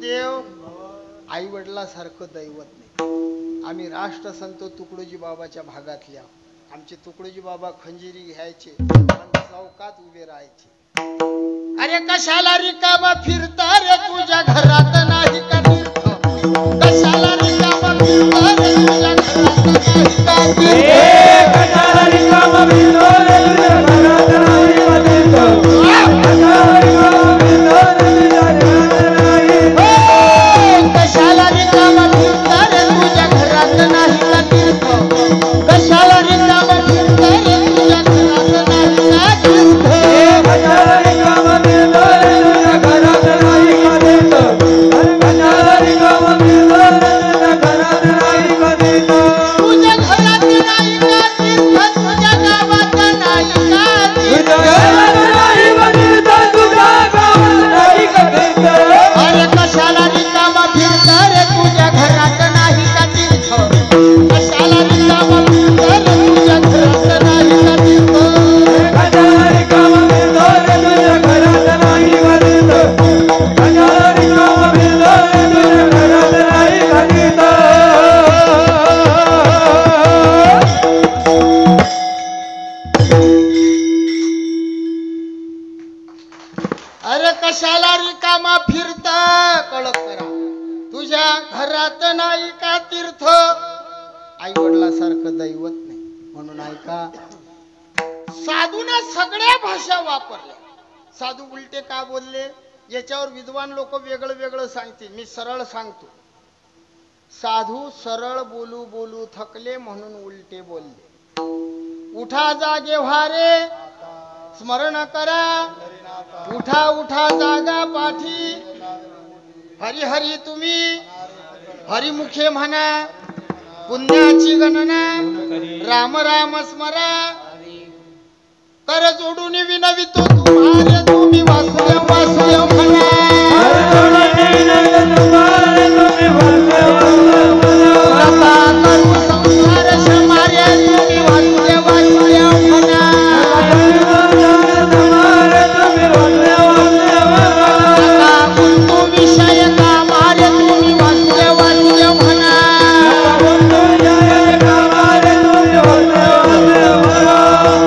देव आई वडिलासारखं दैवत नाही. आम्ही राष्ट्रसंत तुकडोजी बाबाच्या भागातल्या. आमचे तुकडोजी बाबा खंजिरी घ्यायचे आणि चौकात उभे राहायचे. अरे कशाला रिकामा फिरता रे तुझ्या घरात नाही का तीर्थ. कशाला रिकामा फिरता रे तुझ्या घरात नाही का तीर्थ. कशाला रिकामा फिरतो रे तुझ्या घरात नाही का तीर्थ. कशाला रिकामा फिरता रे तुझ्या घरात नाही का तीर्थ. कशाला रिकामा फिरता रे तुझ्या घरात नाही का तीर्थ. कशाला रिकामा फिरतो रे तुझ्या घरात नाही का तीर्थ. कशाला रिकामा फिरतो रे तुझ्या घरात नाही का तीर्थ. तुझ्या घरात नाही का तीर्थ. तुझ्या गावात नाही का तीर्थ. तुझ्या घरात नाही का तीर्थ. तुझ्या गावात नाही का तीर्थ. अरे कशाला रिकामा फिरता रे तुझ्या घरात नाही का तीर्थ. कशाला रिकामा फिरता रे तुझ्या घरात नाही का तीर्थ. कशाला रिकामा फिरतो रे तुझ्या घरात नाही का तीर्थ. कशाला रिकामा फिरतो रे तुझ्या घरात नाही का तीर्थ. अरे कशाला रिकामा फिरता कळत करा. तुझ्या घरात नाही का तीर्थ. आई वडिलासारखं दैवत नाही. म्हणून ऐका, साधूने सगळ्या भाषा वापरल्या. साधू उलटे का बोलले याच्यावर विद्वान लोक वेगळं वेगळं सांगतील. मी सरळ सांगतो. साधू सरळ बोलू बोलू थकले म्हणून उलटे बोलले. उठा जागे व्हारे स्मरण करा. उठा उठा जागा पाठी. हरी हरी तुम्ही हरिमुखे म्हणा. पुण्याची गणना राम राम स्मरा. कर जोडून विनवितो तुम्हारे तुम्ही वासुदेव वासुदेव म्हणा. कृपा करू संसार समारे तुम्ही वासुदेव वासुदेव म्हणा. विषय कामारे तुम्ही वासुदेव वासुदेव म्हणा.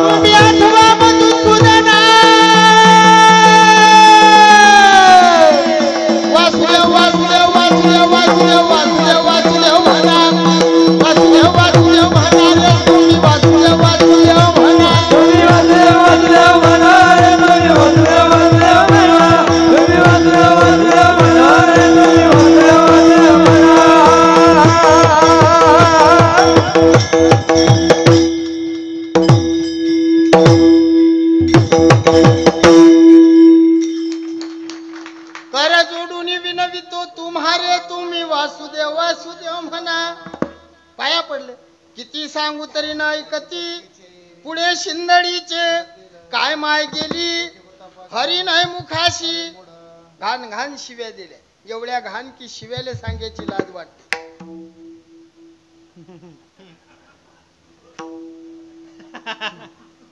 तुम्ही आठवा मधुसूदना. वासुदेव वासुदेव वासुदेव वासुदेव वासुदेव वासुदेव म्हणा. वासुदेव वासुदेव म्हणा रे तुम्ही वासुदेव वासुदेव म्हणा. कर जोडून विनवितो तुम्हारे तुम्ही वासुदेव वासुदेव म्हणा. पाया पडले. किती सांगू तरी न ऐकती. पुढे शिंदडीचे काय माय गेली. हरी नाही मुखाशी. घाण घाण शिव्या दिल्या. एवढ्या घाण की शिव्याला सांगायची लाज वाटते.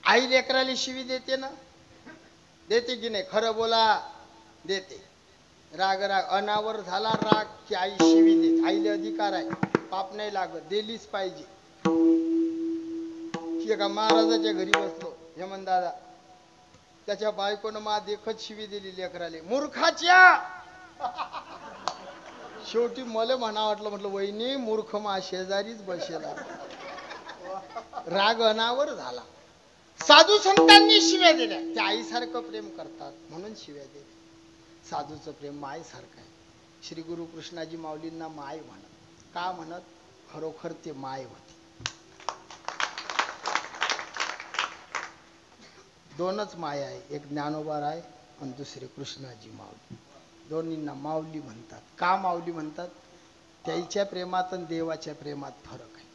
आई लेकराला शिवी देते ना. देते की नाही. खरं बोला. देते. राग राग अनावर झाला राग की आई शिवी देते. आईला अधिकार आहे. पाप नाही लागत. दिलीच पाहिजे. एका महाराजाच्या घरी बसलो हेमंत दादा. त्याच्या बायकोनं मा देखत शिवी दिली लेकराले. मूर्खाच्या. शेवटी मला म्हणा वाटलं. म्हटलं वहिनी मूर्ख मा शेजारीच बसेला. राग अनावर झाला. साधू संतांनी शिव्या दिल्या. त्या आईसारखं प्रेम करतात म्हणून शिव्या दिल्या. साधूचं प्रेम मायसारखं आहे. श्री गुरु कृष्णाजी माऊलींना माय म्हणत. का म्हणत. खरोखर ते माय होते. दोनच माय आहे. एक ज्ञानोबा राय आणि दुसरे कृष्णाजी माऊली. दोन्हींना माऊली म्हणतात. का माऊली म्हणतात. त्याच्या प्रेमात आणि देवाच्या प्रेमात फरक आहे.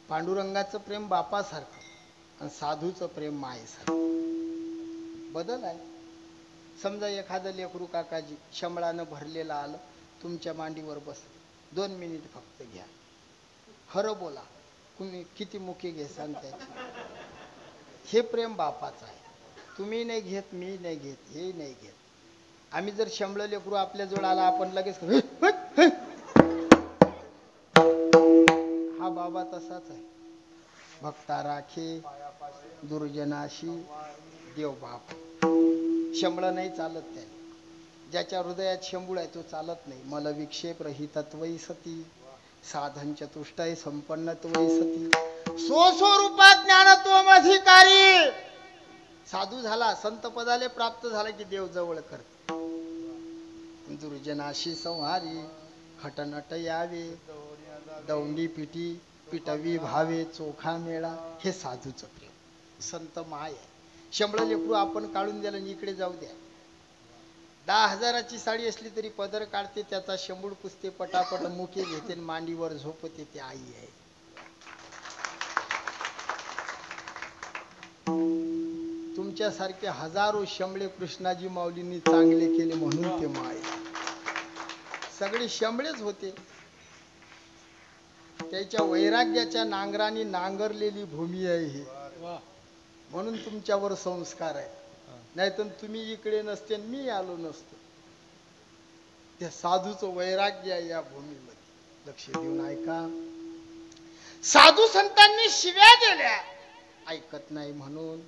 पांडुरंगाचं प्रेम बापासारखं आणि साधूचं प्रेम मायेसारखं. बदल आहे. समजा एखादं लेकरू काकाजी शंभळानं भरलेलं आलं तुमच्या मांडीवर बसलं. 2 मिनिट फक्त घ्या. खरं बोला. तुम्ही किती मुके घेसान त्याची. हे प्रेम बापाचं आहे. तुम्ही नाही घेत, मी नाही घेत, हे नाही घेत. आम्ही जर शंभळ लेकरू आपल्या जवळ आला आपण लगेच हा बाबा तसाच आहे. भक्ता राखे दुर्जनाशी देव बाप. शंभळ नाही चालत त्याने. ज्याच्या हृदयात शंभूळ आहे तो चालत नाही. मल विक्षेप रहितत्वै सती साधन चतुष्टय संपन्नत्वै सती सो रूपात ज्ञानत्वम अधिकारी. साधू झाला संत पदाले प्राप्त झाला की देव जवळ करते. दुर्जनाशी संहारी खटनट यावे दौंडी पिटी पिटवी भावे चोखा मेळा. हे साधूचं प्रेम. संत माय आहे. शंभळ लेकरू आपण काढून द्याला इकडे जाऊ द्या. 10,000ची साडी असली तरी पदर काढते त्याचा शंभूळ पुसते पटापट मुके घेते मांडीवर झोपते. ती आई आहे. तुमच्यासारखे हजारो शंभळे कृष्णाजी माऊलींनी चांगले केले म्हणून ते माय. सगळे शंभळेच होते. त्याच्या वैराग्याच्या नांगराने नांगरलेली भूमी आहे ही. म्हणून तुमच्यावर संस्कार आहे. नाहीतर तुम्ही इकडे नसते मी आलो नसतो. त्या साधूचं वैराग्य आहे या भूमीमध्ये. लक्ष देऊन ऐका. साधू संतांनी शिव्या दिल्या ऐकत नाही म्हणून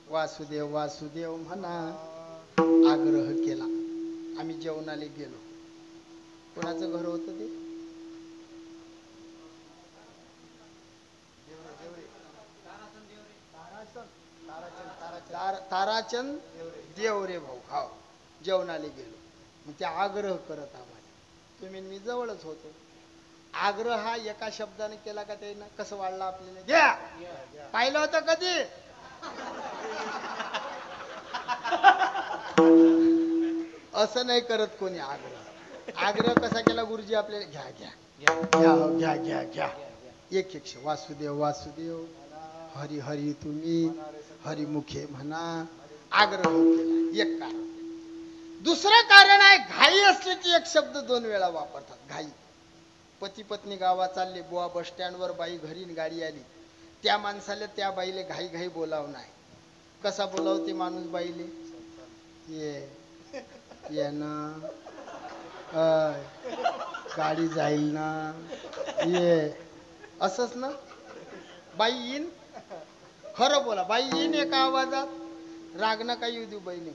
वासुदेव वासुदेव म्हणा आग्रह केला. आम्ही जेवणाला गेलो. कोणाचं घर होतं ते? ताराचंद देवरे भाऊ. हा जेवणाला गेलो. मग ते आग्रह करत आम्हाला. तुम्ही मी जवळच होतो. आग्रह हा एका शब्दाने केला का त्यानं कसं वाढला आपल्याला. घ्या पाहिलं होतं कधी. असं नाही करत कोणी आग्रह. आग्रह कसा केला गुरुजी आपल्याला. घ्या घ्या घ्या घ्या घ्या घ्या. एक एक वासुदेव वासुदेव हरी हरी तुम्ही हरिमुखे म्हणा. आग्रह केला. एक कारण. दुसरं कारण आहे घाई असली की एक शब्द 2 वेळा वापरतात. घाई. पती पत्नी गावात चालले. बुवा बस स्टँडवर बाई घरी गाडी आली. त्या माणसाला त्या बाईले घाई घाई बोलाव नाही. कसा बोलावते माणूस बाईले. ये ना गाडी जाईल ना ये असंच ना. बाई येईन. खरं बोला बाई येईन एका आवाजात. राग नका येऊ देऊ बहिणी.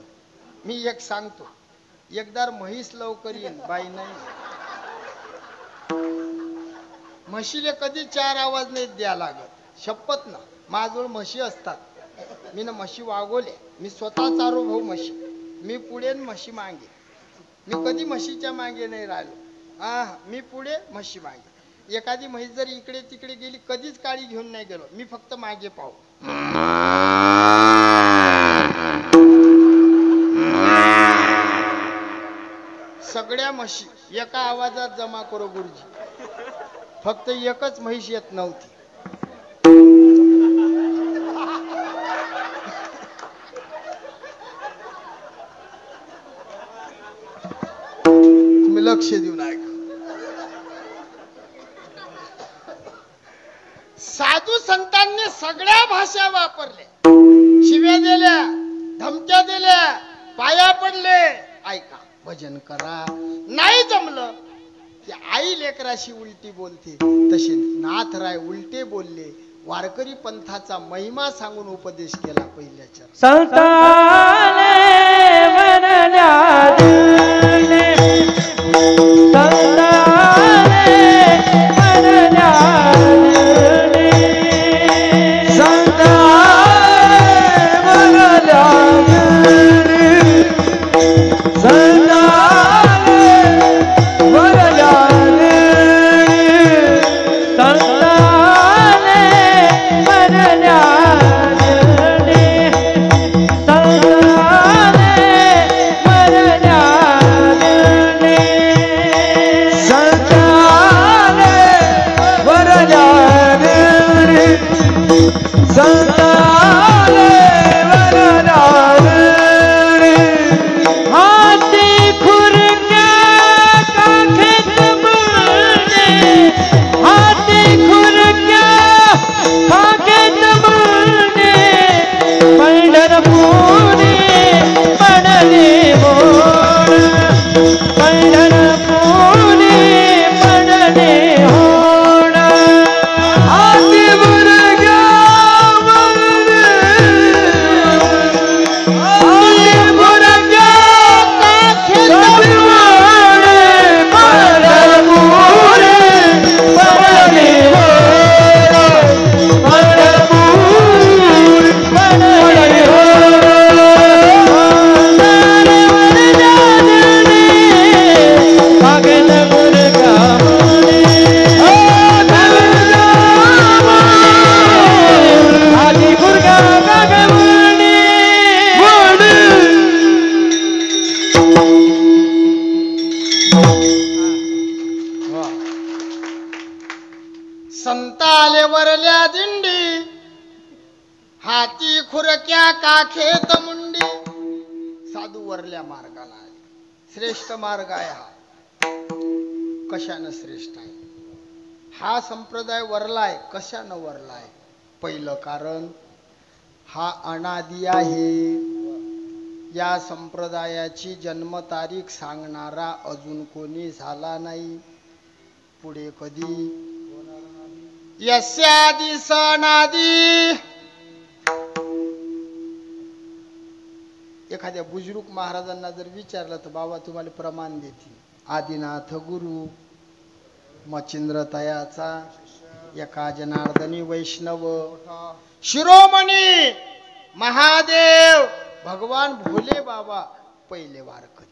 मी एक सांगतो. एकदा म्हैस लवकर येईन बाई नाही. म्हशीले कधी 4 आवाज नाही द्या लागत. शपथ ना. माझजवळ म्हशी असतात. मी ना म्हशी वागवले. मी स्वतः चारो भाऊ म्हशी. मी पुढे म्हशी मागे. मी कधी म्हशीच्या मागे नाही राहिलो. मी पुढे म्हशी मागे. एखादी म्हैस जर इकडे तिकडे गेली कधीच काळी घेऊन नाही गेलो. मी फक्त मागे पाहू. सगळ्या म्हशी एका आवाजात जमा करो गुरुजी. फक्त एकच म्हैस येत नव्हती. तुम्ही लक्ष देऊन ऐका. साधू संतांनी सगळ्या भाषा वापरल्या. शिव्या दिल्या धमक्या दिल्या पाया पडले. ऐका भजन करा. नाही जमलं की आई लेकराशी उलटी बोलते. तसे नाथराय उलटे बोलले. वारकरी पंथाचा महिमा सांगून उपदेश केला पहिल्या चरणात. संताने वरल्या दिंडी, हाती खुरक्या काखेत मुंडी. साधू वरल्या मार्गाला आले. श्रेष्ठ मार्ग आहे हा. कशानं श्रेष्ठ आहे हा संप्रदाय? वरलाय. कशानं वरलाय? पहिलं कारण हा अनादी आहे. या संप्रदायाची जन्मतारीख सांगणारा अजून कोणी झाला नाही. पुढे कधी यस्यादी सनादी. एखाद्या बुजुर्ग महाराजांना जर विचारलं तर बाबा तुम्हाला प्रमाण देतील. आदिनाथ गुरु, मचिंद्र तयाचा, एका जनार्दनी वैष्णव, शिरोमणी महादेव, भगवान भोले बाबा पहिले वारकरी.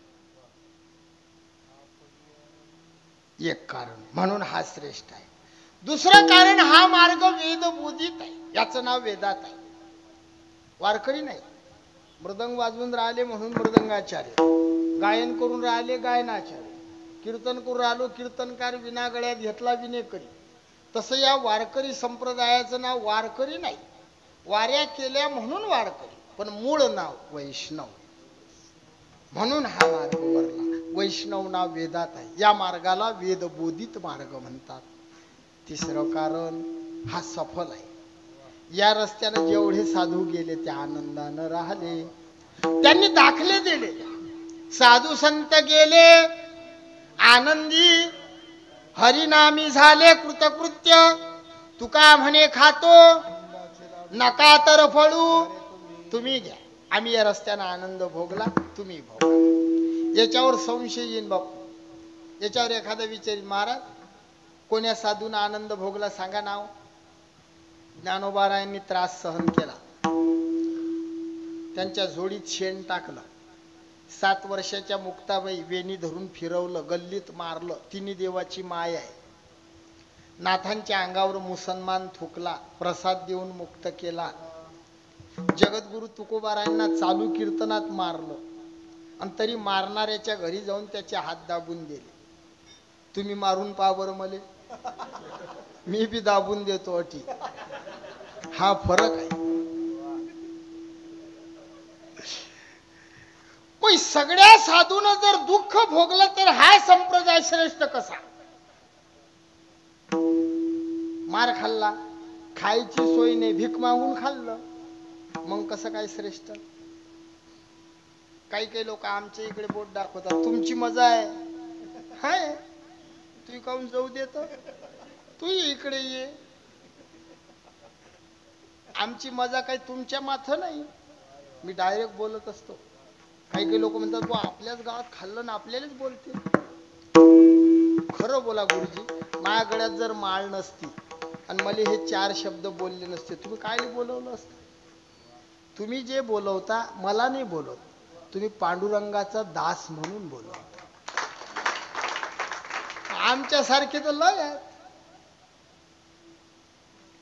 एक कारण म्हणून हा श्रेष्ठ आहे. दुसरं कारण हा मार्ग वेदबोधित आहे. याचं नाव वेदात आहे. वारकरी नाही. मृदंग वाजवून राहिले म्हणून मृदंगाचार्य, गायन करून राहिले गायनाचार्य, कीर्तन करून राहिलो कीर्तनकार, विना गळ्यात घेतला विनेकरी. तसं या वारकरी संप्रदायाचं नाव वारकरी नाही. वाऱ्या केल्या म्हणून वारकरी, पण मूळ नाव वैष्णव. म्हणून हा मार्ग वरला. वैष्णव नाव वेदात आहे. या मार्गाला वेदबोधित मार्ग म्हणतात. तिसरं कारण हा सफल आहे. या रस्त्याने जेवढे साधू गेले ते आनंदानं राहिले. त्यांनी दाखले दिले. साधू संत गेले आनंदी, हरिनामी झाले कृतकृत्य. तुका म्हणे खातो नका तर फळू, तुम्ही घ्या. आम्ही या रस्त्याने आनंद भोगला, तुम्ही भोगा. याच्यावर संशय येईन बापू. याच्यावर एखादा विचारी, महाराज कोण्या साधून आनंद भोगला सांगा नाव. ज्ञानोबारायांनी त्रास सहन केला. त्यांच्या जोडीत शेण टाकलं. 7 वर्षाच्या मुक्ताबाई वेणी धरून फिरवलं, गल्लीत मारलं. तिन्ही देवाची माय आहे. नाथांच्या अंगावर मुसलमान थुकला, प्रसाद देऊन मुक्त केला. जगद्गुरु तुकोबारायांना चालू कीर्तनात मारलं आणि तरी मारणाऱ्याच्या घरी जाऊन त्याचे हात दाबून दिले. तुम्ही मारून पहा बरं मले, मी बी दाबून देतो अटी. हा फरक आहे. पण सगळ्या साधून जर दुःख भोगलं तर हा संप्रदाय श्रेष्ठ कसा? मार खाल्ला, खायची सोय नाही, भीक मागून खाल्लं, मग कसं काय श्रेष्ठ? काही काही लोक आमच्या इकडे बोट दाखवतात, तुमची मजा आहे. हाय, तू काऊन जाऊ देत, तू इकडे ये. आमची मजा काही तुमच्या माथं नाही. मी डायरेक्ट बोलत असतो. काही काही लोक म्हणतात तू आपल्याच गावात खाल्लं ना आपल्यालाच बोलते. खरं बोला गुरुजी, माझ्या गळ्यात जर माळ नसती आणि मला हे 4 शब्द बोलले नसते, तुम्ही काय बोलवलं असतं? तुम्ही जे बोलवता मला नाही बोलवत, तुम्ही पांडुरंगाचा दास म्हणून बोलवता. आमच्यासारखे तर लय आहेत.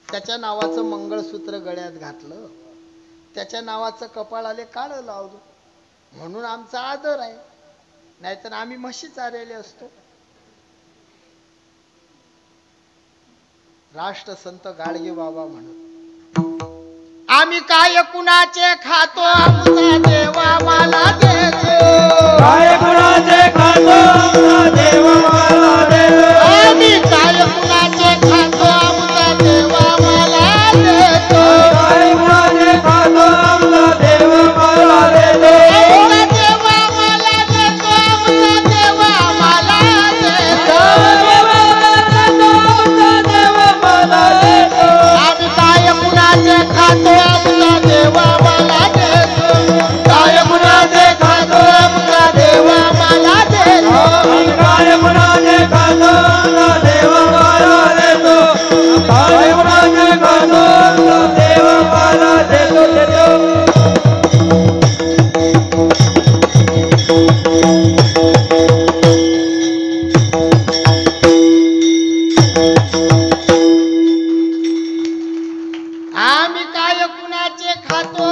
त्याच्या नावाचं मंगळसूत्र गळ्यात घातलं, त्याच्या नावाचं कपाळाले काळं लावलं म्हणून आमचा आदर आहे. नाहीतर आम्ही म्हशी चारलेले असतो. राष्ट्रसंत गाडगे बाबा म्हणत, आम्ही काय कुणाचे खातो, आमचा देवा मला देतो. काय कुणाचे खातो, आमचा देवा मला देतो. आम्ही काय कुणाचे खातो, आमचा देवा मला देतो. काय कुणाचे खातो, आमचा देवा मला देतो. आमचा देवा मला देतो, आमचा देवा मला देतो. आमचा देवा मला देतो. आम्ही काय कुणाचे खातो, आमचा देवा मला देतो. काय कुणाचे खातो, आमचा देवा मला देतो. काय कुणाचे खातो, आमचा देवा मला देतो. काय कुणाचे खातो, आमचा देवा मला देतो. आम्ही काय कुणाचे खातो,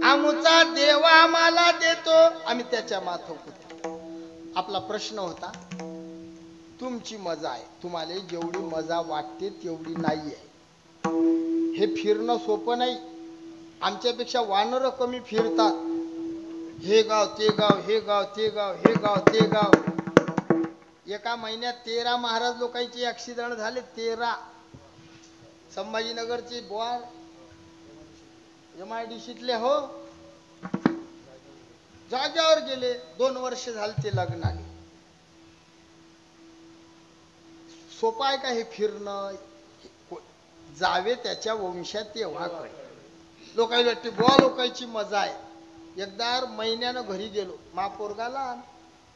आमचा देवा मला देतो. आम्ही त्याच्या माथं पुरतो. आपला प्रश्न होता, तुमची मजा आहे, तुम्हाला जेवढी मजा वाटते तेवढी नाही आहे. हे फिरणं सोपं नाही. आमच्यापेक्षा वानर कमी फिरतात. हे गाव ते गाव, हे गाव ते गाव, हे गाव ते गाव. एका महिन्यात 13 महाराज लोकांचे ऍक्सिडेंट झाले. 13. संभाजीनगरचे बोर MIDCतले हो जाग्यावर गेले. 2 वर्ष झाले ते लग्नाने. सोपं आहे का हे फिरणं? जावे त्याच्या वंशात तेव्हा कळे. लोकांना वाटते बुवा लोकांची मजा आहे. एकदा महिन्यानं घरी गेलो. पोरगा लहान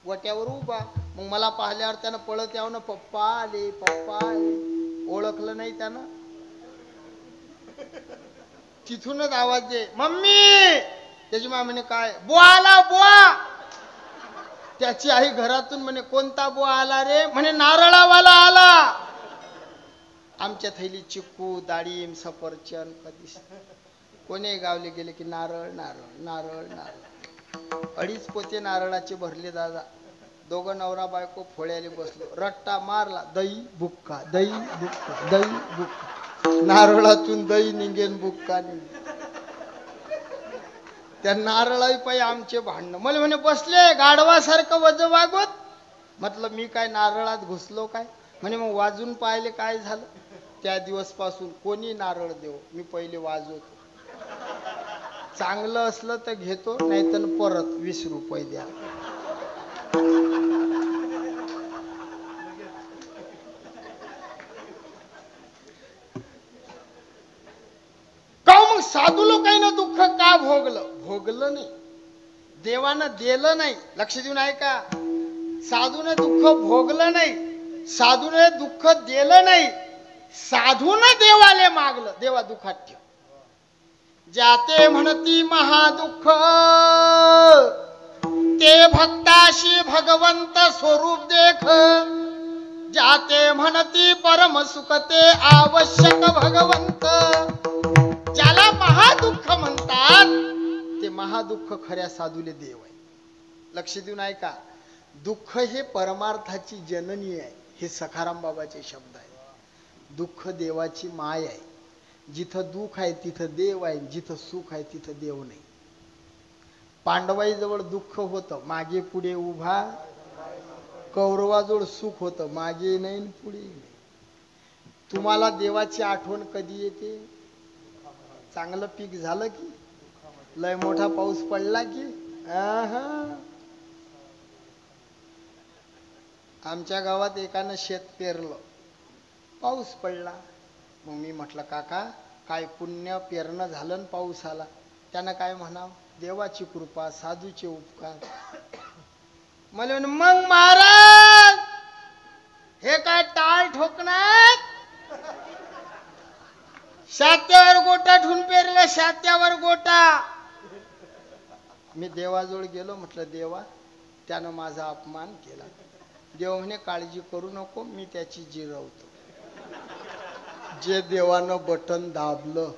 वट्यावर उभा. मग मला पाहिल्यावर त्यानं पळत यावं ना, पप्पा आले पप्पा आले. ओळखलं नाही त्यानं. तिथूनच आवाज दे मम्मी. त्याची मा म्हणे काय? बुवा आला बुवा. त्याची आई घरातून म्हणे कोणता बुवा आला रे? म्हणे नारळावाला आला. आमच्या थैली चिक्कू डाळिंब सफरचंद कधीच. कोणी गावले गेले की नारळ नारळ नारळ नारळ. 2.5 पोते नारळाचे भरले दादा. दोघं नवरा बायको फोळ्याले बसलो. रट्टा मारला. दही बुक्का दही बुक्का दही बुक्का. नारळातून दही निघेन बुक्का निघेन. त्या नारळाई पायी आमचे भांडण. मला म्हणे बसले गाढवासारखं वज वागवत. म्हटलं मी काय नारळात घुसलो काय? म्हणे मग वाजून पाहिले काय झालं? त्या दिवसपासून कोणी नारळ देव मी पहिले वाजवतो. चांगलं असलं तर घेतो, नाही तर परत 20 रुपये द्या. मग साधू लोकांना दुःख का भोगलं? भोगलं नाही, देवानं दिलं नाही. लक्ष देऊन ऐका. साधूने दुःख भोगलं नाही, साधूने दुःख दिलं नाही. साधून देवाले मागलं. देवा दुःखात ठेव. जाते म्हणती महादुःख ते भक्ताशी भगवंत स्वरूप देख. जाते म्हणती परम सुख ते आवश्यक भगवंत. ज्याला महादुःख म्हणतात ते महादुःख खऱ्या साधूले देव आहे. लक्ष देऊन ऐका. दुःख हे परमार्थाची जननी आहे. हे सखाराम बाबाचे शब्द आहेत. दुःख देवाची माय आहे. जिथं दुःख आहे तिथं देव आहे, जिथं सुख आहे तिथं देव नाही. पांडवाईजवळ दुःख होतं, मागे पुढे उभा. कौरवाजवळ सुख होतं, मागे नाही पुढे नाही. तुम्हाला देवाची आठवण कधी येते? चांगलं पीक झालं की, लय मोठा पाऊस पडला की. आमच्या गावात एकानं शेत पेरलं, पाऊस पडला. मग मी म्हटलं काका काय पुण्य पेरणं झालं न पाऊस आला. त्यानं काय म्हणावं? देवाची कृपा, साधूचे उपकार. मला मग महाराज हे काय टाळ ठोकणार? शात्यावर गोटा ठेवून पेरलं, शात्यावर गोटा. मी देवाजवळ गेलो. म्हटलं देवा त्यानं माझा अपमान केला. देव म्हणे काळजी करू नको, मी त्याची जिरवतो. जे देवानं बटन दाबलं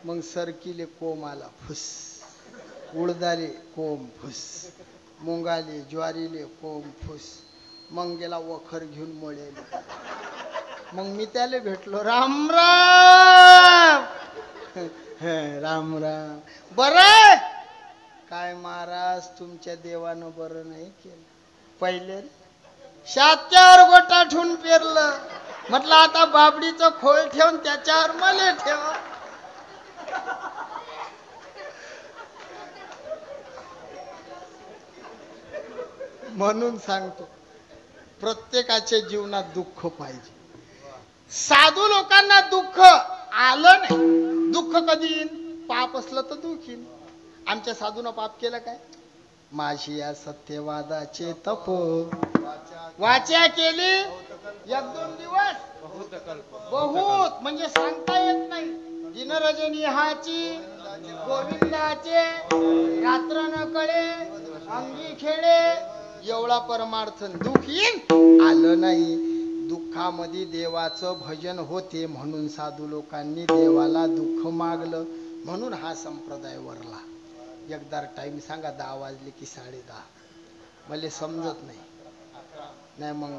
मग सरकीले कोंब आला फुस, उडदाले कोंब फुस, मुंगाले ज्वारीले कोंब फुस. मग गेला वखर घेऊन मळेले. मग मी त्याला भेटलो. राम राम. राम राम. बरं काय महाराज तुमच्या देवानं बरं नाही केलं. पहिले शात्यावर गोटा ठेवून पेरलं. म्हटलं आता बाबडीचं खोल ठेवून त्याच्यावर मले ठेव. म्हणून सांगतो प्रत्येकाच्या जीवनात दुःख पाहिजे. साधू लोकांना दुःख आलं नाही. दुःख कधी येईन? पाप असलं तर दुःख येईन. आमच्या साधूनं पाप केलं काय? माझी या सत्यवादाचे तप वाचा केली 1-2 दिवस बहुत म्हणजे सांगता येत नाही. दिनरजनी हाची गोविंदाचे रात्र न कळे अंगी खेळे एवढा परमार्थ. दुःख येईन आलं नाही. दुःखामध्ये देवाचं भजन होते म्हणून साधू लोकांनी देवाला दुःख मागलं. म्हणून हा संप्रदाय वरला. एकदा टाइम सांगा 10 वाजले की 10:30. मला समजत नाही. नाही मग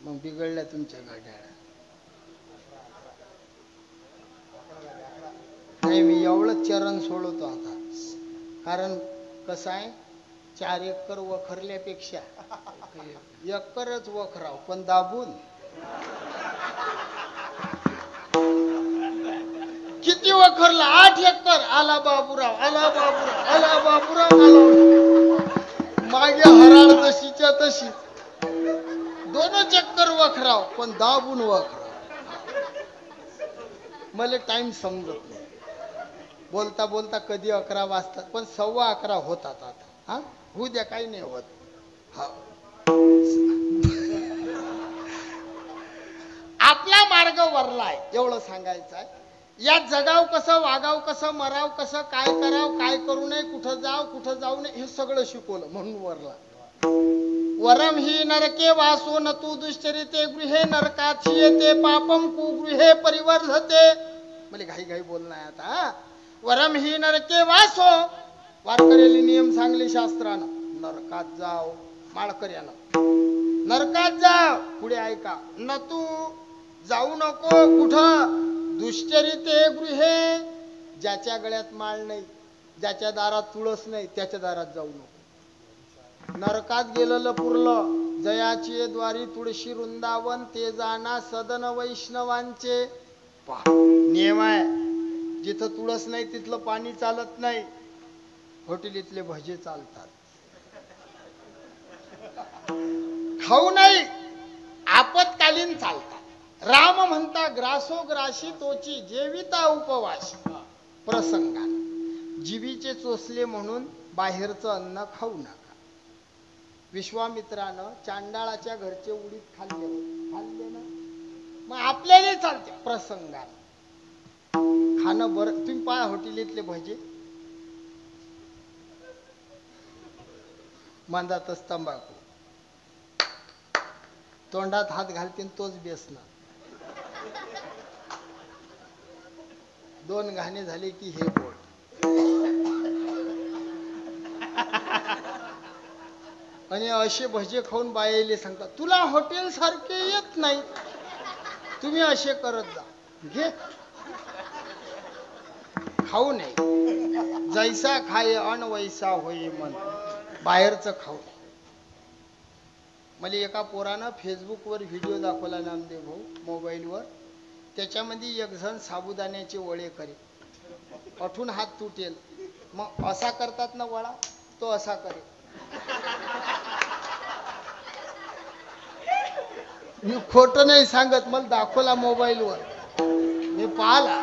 मग बिघडल्या तुमच्या घड्याळा. नाही मी एवढं चरण सोडवतो आता. कारण कसं आहे 4 एकर वखरल्यापेक्षा एकरच वखराव पण दाबून. किती वखरला 8 एकर. आला बाबूराव आला बाबूराव आला बाबूराव आला. मागे हराळ जशीच्या तशी 2 चक्कर वखराव पण दाबून वखराव. मला टाइम समजत नाही. बोलता बोलता कधी 11 वाजतात पण 11:15 होतात आता. हा होऊ द्या काही नाही होत. हा आपला मार्ग वरलाय एवढं सांगायचं आहे. या जगाव कसं वागाव कसं मराव कसं काय कराव काय करू नये कुठं जाव कुठं जाऊ नये हे सगळं शिकवलं म्हणून वरला. वरम ही नरके वासो न तू दुश्चरिते गृहे नरकाची येते पापम कुगृहे परिवर्धते. मला घाई घाई बोलणं आहे आता. वरम ही नरके वासो वारकऱ्याला नियम सांगले शास्त्रानं. नरकात जाव माळकऱ्यानं नरकात जाव पुढे ऐका न तू जाऊ नको कुठं दुश्चरिते गृहे. ज्याच्या गळ्यात माळ नाही ज्याच्या दारात तुळस नाही त्याच्या दारात जाऊ नको. नरकात गेलेलं पुरलं जयाची द्वारी तुळशी वृंदावन ते जाना सदन वैष्णवांचे. नियम आहे जिथं तुळस नाही तिथलं पाणी चालत नाही. हॉटेलीतले भजे चालतात. खाऊ नाही आपत्कालीन चालतात. राम म्हणता ग्रासो ग्राशी तोची जेविता उपवाशी. प्रसंगान जीवीचे चोचले म्हणून बाहेरचं अन्न खाऊ नका. विश्वामित्रानं चांडाळाच्या घरचे उडीद खाल्ले ना मग आपल्याला चालते. प्रसंगान खाणं बरं. तुम्ही पाहा हॉटेलीतले भजे मांदातच तंबाखू तोंडात हात घालतील तोच बेसना. 2 घाणे झाले की हे बोट. आणि असे भजे खाऊन बायाले सांगतात तुला हॉटेल सारखे येत नाही तुम्ही असे करत जा. घे खाऊ नये. जैसा खाये अन वैसा होई मन. बाहेरचं खाऊ. मला एका पोरानं फेसबुकवर व्हिडिओ दाखवला नामदेव भाऊ मोबाईलवर. त्याच्यामध्ये एक जण साबुदाण्याचे वडे करे अठून हात तुटेल. मग असा करतात ना वडा तो असा करे. मी खोटं नाही सांगत मला दाखवला मोबाईलवर मी पाहिला.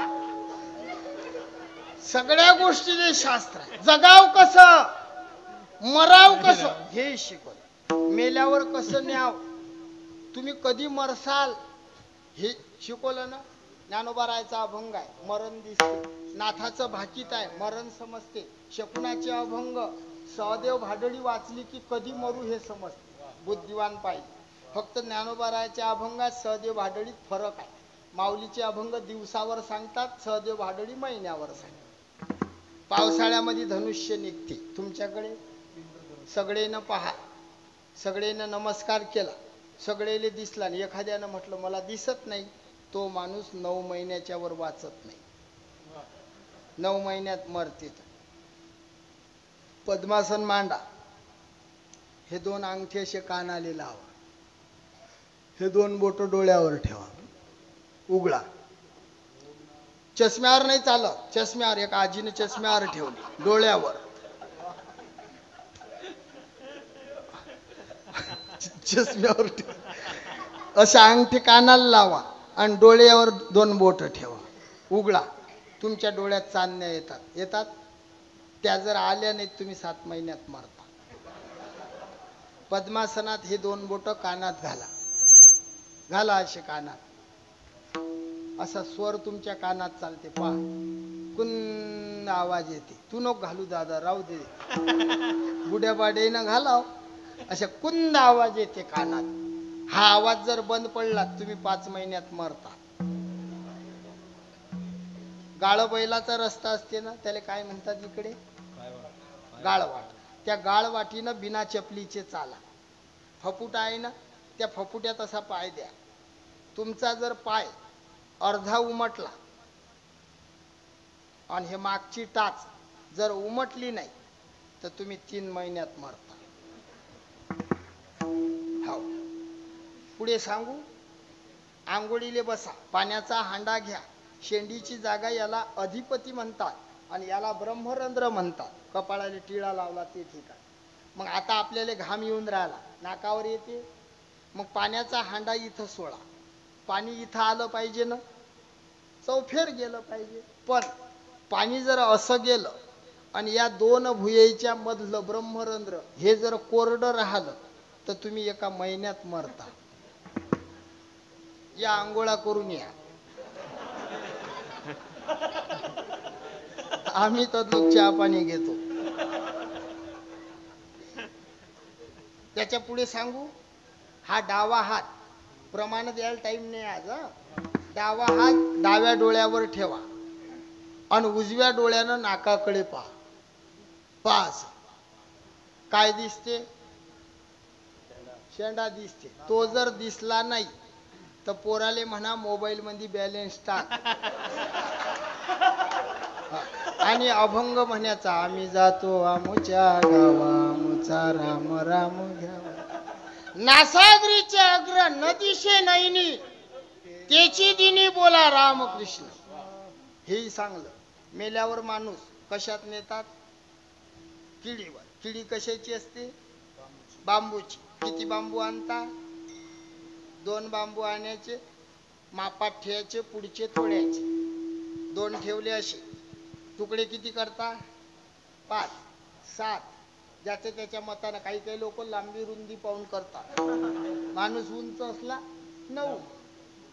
सगळ्या गोष्टीचे शास्त्र आहे. जगाव कसं मराव कसं हे शिकवलं. मेल्यावर कसं न्याव तुम्ही कधी मरसाल हे शिकवलं ना. ज्ञानोबारायचा अभंग आहे मरण दिसते. नाथाचं भाकीत आहे मरण समजते. शकुनाचे अभंग सहदेव भाडळी वाचली की कधी मरू हे समजते. बुद्धिवान पाहिजे. फक्त ज्ञानोबारायच्या अभंगात सहदेव भाडळीत फरक आहे. माऊलीचे अभंग दिवसावर सांगतात सहदेव भाडळी महिन्यावर सांगतात. पावसाळ्यामध्ये धनुष्य निघते तुमच्याकडे सगळेनं पहा. सगळेनं नमस्कार केला सगळेले दिसला आणि एखाद्यानं म्हटलं मला दिसत नाही तो माणूस 9 महिन्याच्या वर वाचत नाही. 9 महिन्यात मरते. पद्मासन मांडा. हे 2 अंगठी असे कानाले लावा. हे 2 बोट डोळ्यावर ठेवा. उघडा. चष्म्यावर नाही चालत. चष्म्यावर एक आजीने चष्म्यावर ठेवली डोळ्यावर. चष्म्यावर ठेव अशा अंगठी कानाला लावा आणि डोळ्यावर 2 बोट ठेवा. उघडा. तुमच्या डोळ्यात चांदण्या येतात त्या जर आल्या नाहीत तुम्ही 7 महिन्यात मरता. पद्मासनात हे 2 बोट कानात घाला असे कानात. असा स्वर तुमच्या कानात चालते पहा. कुन आवाज येते. तू नको घालू दादा राहू दे बुड्या बाडेनं घालाव. अशा कुंद आवाज येते कानात. हा आवाज जर बंद पडला तुम्ही 5 महिन्यात मरता. गाळ बैलाचा रस्ता असते ना त्याला काय म्हणतात इकडे गाळवाट. त्या गाळवाटीनं बिना चपलीचे चाला. फपुटा आहे ना त्या फपुट्यात असा पाय द्या. तुमचा जर पाय अर्धा उमटला आणि हे मागची टाच जर उमटली नाही तर तुम्ही 3 महिन्यात मरता. हो. पुढे सांगू. आंघोळीले बसा, पाण्याचा हांडा घ्या. शेंडीची जागा याला अधिपती म्हणतात आणि याला ब्रह्मरंध्र म्हणतात. कपाळाला टिळा लावला ते ठीक आहे. मग आता आपल्याला घाम येऊन राहिला, नाकावर येते. मग पाण्याचा हांडा इथं सोडा. पाणी इथं आलं पाहिजे ना, चौफेर गेलं पाहिजे. पण पाणी जर असं गेलं आणि या 2 भुयेच्या मधलं ब्रह्मरंध्र हे जर कोरडं राहिलं तर तुम्ही 1 महिन्यात मरता. या आंघोळा करून या. आम्ही तर लोक चहा पाणी घेतो. त्याच्या पुढे सांगू. हा डावा हात प्रमाण द्यायला टाइम नाही आज. डावा हात डाव्या डोळ्यावर ठेवा आणि उजव्या डोळ्यानं नाकाकडे पहा. पास काय दिसते? शेंडा दिसते. तो जर दिसला नाही तर पोराले म्हणा मोबाईल मध्ये बॅलन्स टाक आणि अभंग म्हणायचा. आम्ही जातो आमुच्या गावा, आमुचा राम राम घ्यावा. नासागरीचे अग्र नदीशे नैनी, त्याची दिनी बोला रामकृष्ण. हेही सांगलं. मेल्यावर माणूस कशात नेतात? किडीवर. किडी कशाची असते? बांबूची. किती बांबू आणता? 2 बांबू आणायचे, मापात ठेवायचे, पुढचे तोडायचे. 2 ठेवले असे. तुकडे किती करता? 5, 7. ज्याचे त्याच्या मतानं. काही काही लोक लांबी रुंदी पाहून करतात. माणूस उंच असला 9.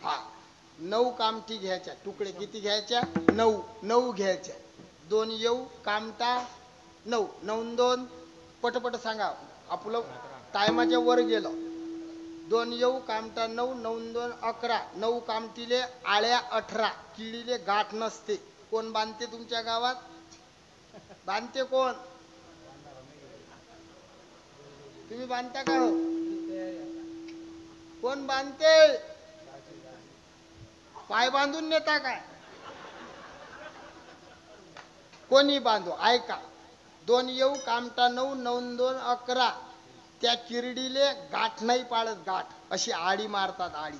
हा 9 कामठी घ्यायच्या. तुकडे किती घ्यायच्या? 9 घ्यायच्या. 2 येऊ कामटा 9. 9 2 पटपट सांगा. आपलं टायमाच्या वर गेलं. 2 येऊ कामटा 9. 9 2 11. 9 कामटीले आळ्या 18. किडीले गाठ नसते. कोण बांधते तुमच्या गावात? बांधते कोण? तुम्ही बांधता का? हो कोण बांधते? पाय बांधून नेता काय? कोणी बांधो. ऐका. 2 येऊ कामटा 9. 9 2 11. त्या किरडीले गाठ नाही पाळत. गाठ अशी आडी मारतात. आडी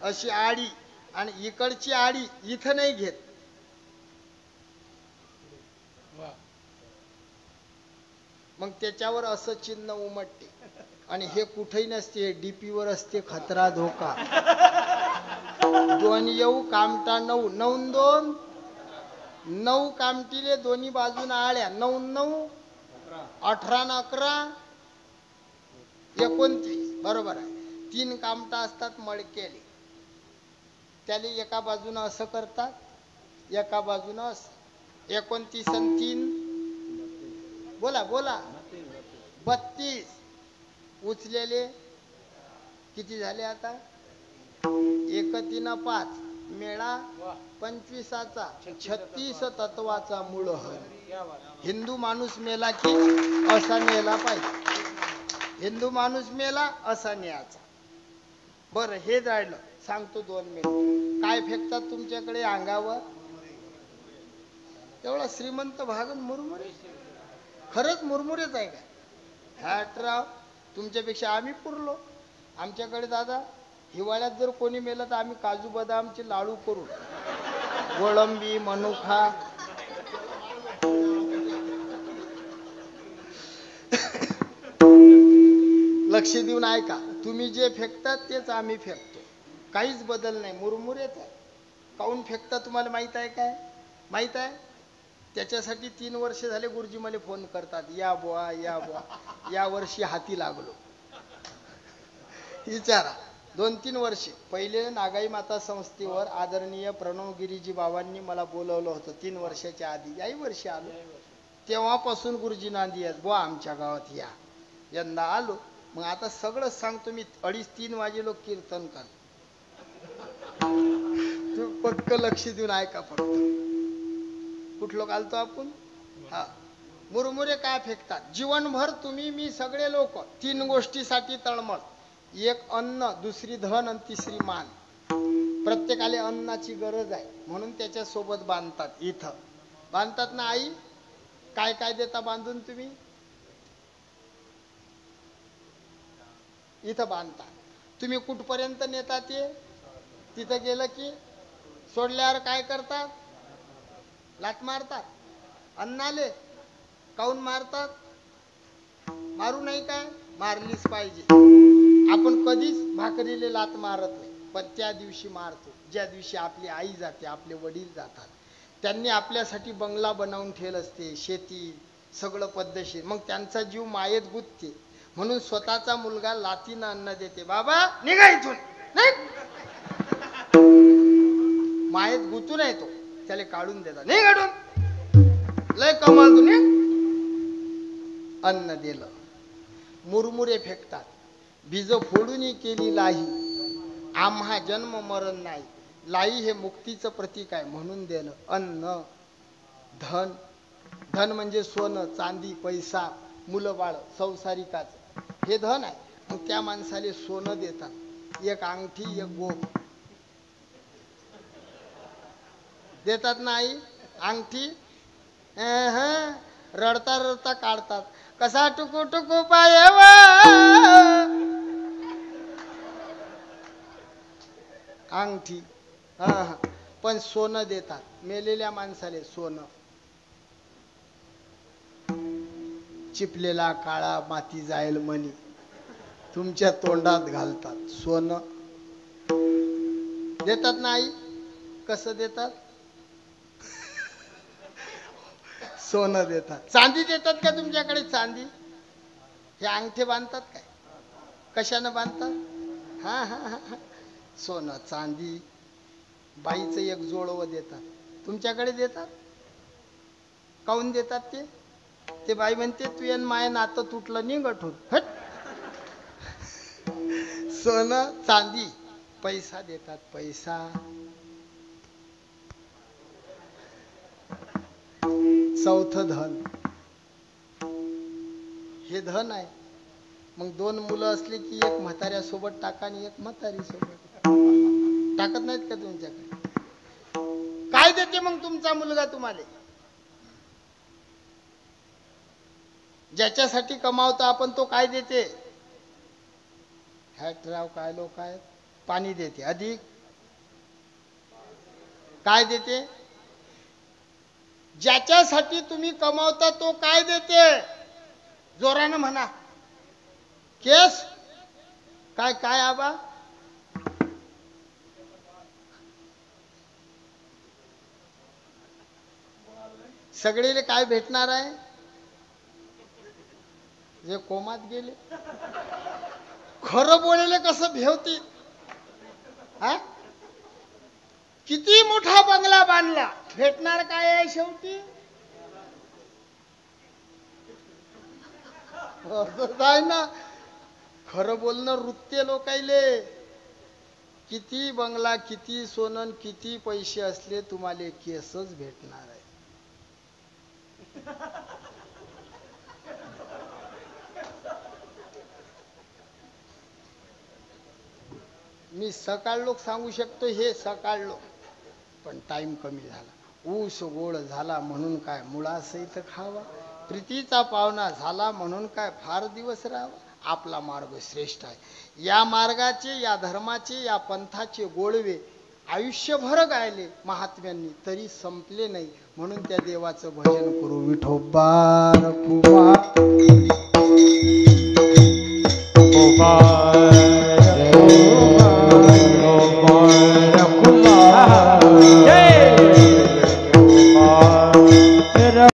अशी आडी. आणि इकडची आडी इथं नाही घेत. मग त्याच्यावर असं चिन्ह उमटते. आणि हे कुठेही नसते. हे डीपी वर असते. खतरा धोका. 2 येऊ कामटा 9. 9 2 9 कामटीले दोन्ही बाजून आळ्या. 9 9 18 न 11 29. बरोबर आहे. 3 कामटा असतात मडकेले. त्याले एका बाजूनं असं करतात, एका बाजूनं असं. 29 आणि 3 बोला बोला 32. उचलेले किती झाले आता? 1 3 5 मेळा 25चा 36 तत्वाचा मूळ हर. हिंदू माणूस मेला की असा नेला पाहिजे. हिंदू माणूस मेला असा न्यायचा. बरं हे जायलं. सांगतो 2 मिनिट. काय फेकतात तुमच्याकडे अंगावर? तेवढा श्रीमंत भागन मुरमुरे. खरंच मुरमुरेच आहे का? हॅटराव तुमच्यापेक्षा आम्ही पुरलो. आमच्याकडे दादा हिवाळ्यात जर कोणी मेलं तर आम्ही काजू बदामचे लाडू करू. गोळंबी मनुखा. लक्ष देऊन ऐका. तुम्ही जे फेकतात तेच आम्ही फेकतो. काहीच बदल नाही. मुरमुरेच आहे. काऊन फेकता तुम्हाला माहित आहे काय? माहित आहे? त्याच्यासाठी 3 वर्ष झाले गुरुजी मला फोन करतात. या बुवा या बुवा. या वर्षी हाती लागलो. विचारा. 2-3 वर्षे पहिले नागाई माता संस्थेवर आदरणीय प्रणवगिरीजी बाबांनी मला बोलवलं होतं 3 वर्षाच्या आधी. याही वर्षी आलो. तेव्हापासून गुरुजी नांदी आहेत बुवा आमच्या गावात या. यंदा आलो. मग आता सगळं सांगतो मी. 2:30-3 वाजे लोक कीर्तन कर. तू पक्क लक्ष देऊन ऐका फक्त. कुठलं घालतो आपण? हा मुरमुरे काय फेकतात? जीवनभर तुम्ही मी सगळे लोक 3 गोष्टीसाठी तळमळ. एक अन्न, दुसरी धन आणि तिसरी मान. प्रत्येकाला अन्नाची गरज आहे म्हणून त्याच्या सोबत बांधतात. इथं बांधतात ना आई? काय काय देता बांधून तुम्ही? इथं बांधता. तुम्ही कुठपर्यंत नेता ते? तिथं गेलं की सोडल्यावर काय करतात? लात मारतात. अन्नाले काऊन मारतात? मारू नाही काय? मारलीच पाहिजे. आपण कधीच भाकरीले लात मारत नाही, पण त्या दिवशी मारतो ज्या दिवशी आपली आई जाते, आपले वडील जातात. त्यांनी आपल्यासाठी बंगला बनवून ठेवलं असते, शेती सगळं पद्धतशीर. मग त्यांचा जीव मायेत गुंतते म्हणून स्वतःचा मुलगा लातीनं अन्न देते. बाबा निघा इथून, नाही मायेत गुंतून येतो, त्याला काढून देतात. नाही काढून, लय कमाल तुम्ही अन्न दिलं. मुरमुरे फेकतात. बीज फोडून केली लाही, आम्हा जन्म मरण नाही. लाई हे मुक्तीचं प्रतीक आहे म्हणून दिलं अन्न. धन, धन म्हणजे सोनं चांदी पैसा, मुलं बाळ संसारिकाच हे धन आहे. मग त्या माणसाला सोनं देतात. एक अंगठी, एक गोप देतात ना आई? अंगठी रडता रडता काढतात. कसा टुकू टुकू पायवा अंगठी. पण सोनं देतात मेलेल्या माणसाले. सोनं चिपलेला काळा माती जाईल मनी तुमच्या तोंडात घालतात. सोनं देतात ना आई? कसं देतात? सोनं देतात. चांदी देतात का तुमच्याकडे? चांदी हे अंगठे बांधतात काय? कशानं बांधतात? हा हा हा सोनं चांदी. बाईचं एक जोडवं देतात. तुमच्याकडे देतात? काऊन देतात ते? ते बाई म्हणते तू येन माय नातं तुटलं निघटून. हट. सोनं चांदी पैसा देतात. पैसा चौथं धन. हे धन आहे. मग 2 मुलं असली की एक म्हाताऱ्या सोबत टाका आणि एक म्हातारी सोबत टाकत नाहीत का तुमच्याकडे? काय देते मग तुमचा मुलगा तुम्हाला? ज्याच्यासाठी कमावतो आपण तो काय देते? हॅटराव काय लोक आहेत. पाणी देते. अधिक काय देते? ज्याच्यासाठी तुम्ही कमावता तो काय देते? जोरानं म्हणा. केस काय काय आबा? सगळेले काय भेटणार आहे? जे कोमात गेले. खरं बोलेले कसं भेवती. हा किती मोठा बंगला बांधला, भेटणार काय आहे शेवटी? आहे ना. खरं बोलणं वृत्ते लोकायले. किती बंगला, किती सोनं, किती पैसे असले तुम्हाला केसच भेटणार आहे. मी सकाळ लोक सांगू शकतो हे सकाळ लोक, पण टाइम कमी झाला. ऊस गोड झाला म्हणून काय मुळासहित खावा. प्रीतीचा पावना झाला म्हणून काय फार दिवस राहावा. आपला मार्ग श्रेष्ठ आहे. या मार्गाचे, या धर्माचे, या पंथाचे गोडवे आयुष्यभर गायले महात्म्यांनी तरी संपले नाही. म्हणून त्या देवाचं भजन करू. विठोबा रखुमा